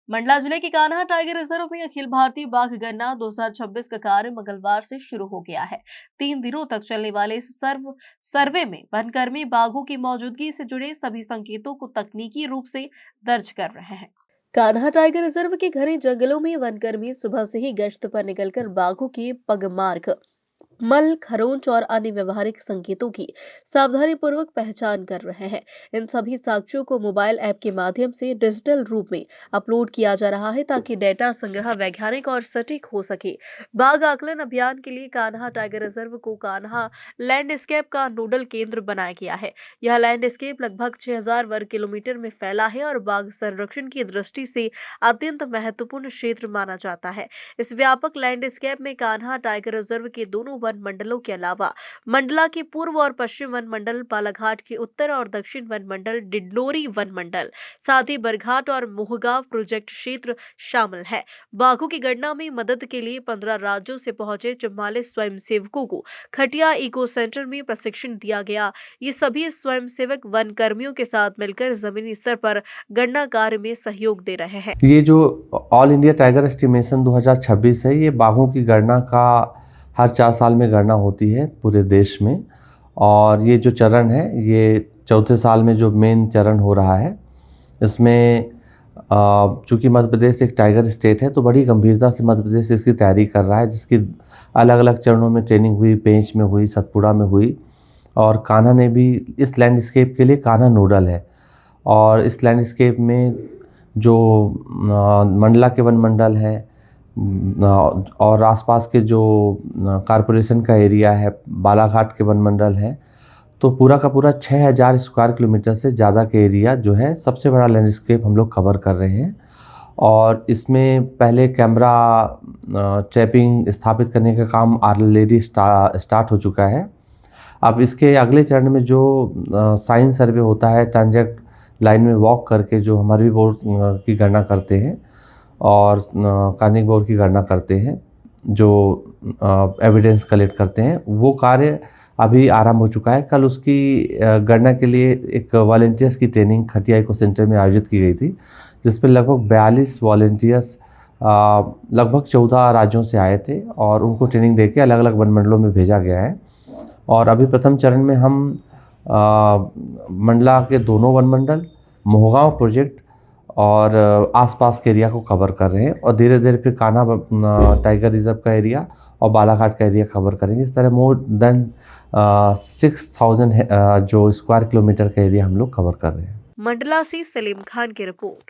मंडला जिले के Kanha tiger reserve में अखिल भारतीय बाघ गणना 2026 का कार्य मंगलवार से शुरू हो गया है। 3 दिनों तक चलने वाले इस सर्वे में वनकर्मी बाघों की मौजूदगी से जुड़े सभी संकेतों को तकनीकी रूप से दर्ज कर रहे हैं। कान्हा टाइगर रिजर्व के घने जंगलों में वनकर्मी सुबह से ही गश्त पर निकलकर बाघों के पगमार्क, मल, खरोंच और अन्य व्यवहारिक संकेतों की सावधानी पूर्वक पहचान कर रहे हैं। इन सभी साक्ष्यों को मोबाइल ऐप के माध्यम से डिजिटल रूप में अपलोड किया जा रहा है ताकि डेटा संग्रह वैज्ञानिक और सटीक हो सके। बाघ आकलन अभियान के लिए कान्हा टाइगर रिजर्व को कान्हा लैंडस्केप का नोडल केंद्र बनाया गया है। यह लैंडस्केप लगभग 6000 वर्ग किलोमीटर में फैला है और बाघ संरक्षण की दृष्टि से अत्यंत महत्वपूर्ण क्षेत्र माना जाता है। इस व्यापक लैंडस्केप में कान्हा टाइगर रिजर्व के दोनों वन मंडलों के अलावा मंडला के पूर्व और पश्चिम वन मंडल, बालाघाट के उत्तर और दक्षिण वन मंडल, डिडलोरी वन मंडल, साथ ही बरघाट और मोहगांव प्रोजेक्ट क्षेत्र शामिल है। बाघों की गणना में मदद के लिए 15 राज्यों से पहुंचे 44 स्वयंसेवकों को खटिया इको सेंटर में प्रशिक्षण दिया गया। ये सभी स्वयंसेवक वन कर्मियों के साथ मिलकर जमीनी स्तर पर गणना कार्य में सहयोग दे रहे हैं। ये जो ऑल इंडिया टाइगर एस्टिमेशन 2026 है, ये बाघों की गणना का हर 4 साल में गणना होती है पूरे देश में। और ये जो चरण है, ये चौथे साल में जो मेन चरण हो रहा है, इसमें चूँकि मध्य प्रदेश एक टाइगर स्टेट है, तो बड़ी गंभीरता से मध्य प्रदेश इसकी तैयारी कर रहा है, जिसकी अलग अलग चरणों में ट्रेनिंग हुई, पेंच में हुई, सतपुड़ा में हुई। और कान्हा ने भी इस लैंडस्केप के लिए कान्हा नोडल है। और इस लैंडस्केप में जो मंडला के वन मंडल है और आसपास के जो कॉरपोरेशन का एरिया है, बालाघाट के वन मंडल है, तो पूरा का पूरा 6000 स्क्वायर किलोमीटर से ज़्यादा के एरिया जो है, सबसे बड़ा लैंडस्केप हम लोग कवर कर रहे हैं। और इसमें पहले कैमरा ट्रैपिंग स्थापित करने का काम ऑलरेडी स्टार्ट हो चुका है। अब इसके अगले चरण में जो साइन सर्वे होता है, ट्रांजेक्ट लाइन में वॉक करके जो हमारी बोर्ड की गणना करते हैं और कार्निक बोर्ड की गणना करते हैं, जो एविडेंस कलेक्ट करते हैं, वो कार्य अभी आरंभ हो चुका है। कल उसकी गणना के लिए एक वॉलंटियर्स की ट्रेनिंग खटिया इको सेंटर में आयोजित की गई थी, जिसमें लगभग 42 वॉलंटियर्स लगभग 14 राज्यों से आए थे और उनको ट्रेनिंग देके अलग अलग वन मंडलों में भेजा गया है। और अभी प्रथम चरण में हम मंडला के दोनों वन मंडल, मोहगांव प्रोजेक्ट और आसपास के एरिया को कवर कर रहे हैं। और धीरे धीरे फिर कान्हा टाइगर रिजर्व का एरिया और बालाघाट का एरिया कवर करेंगे। इस तरह मोर देन 6000 जो स्क्वायर किलोमीटर का एरिया हम लोग कवर कर रहे हैं। मंडला से सलीम खान की रिपोर्ट।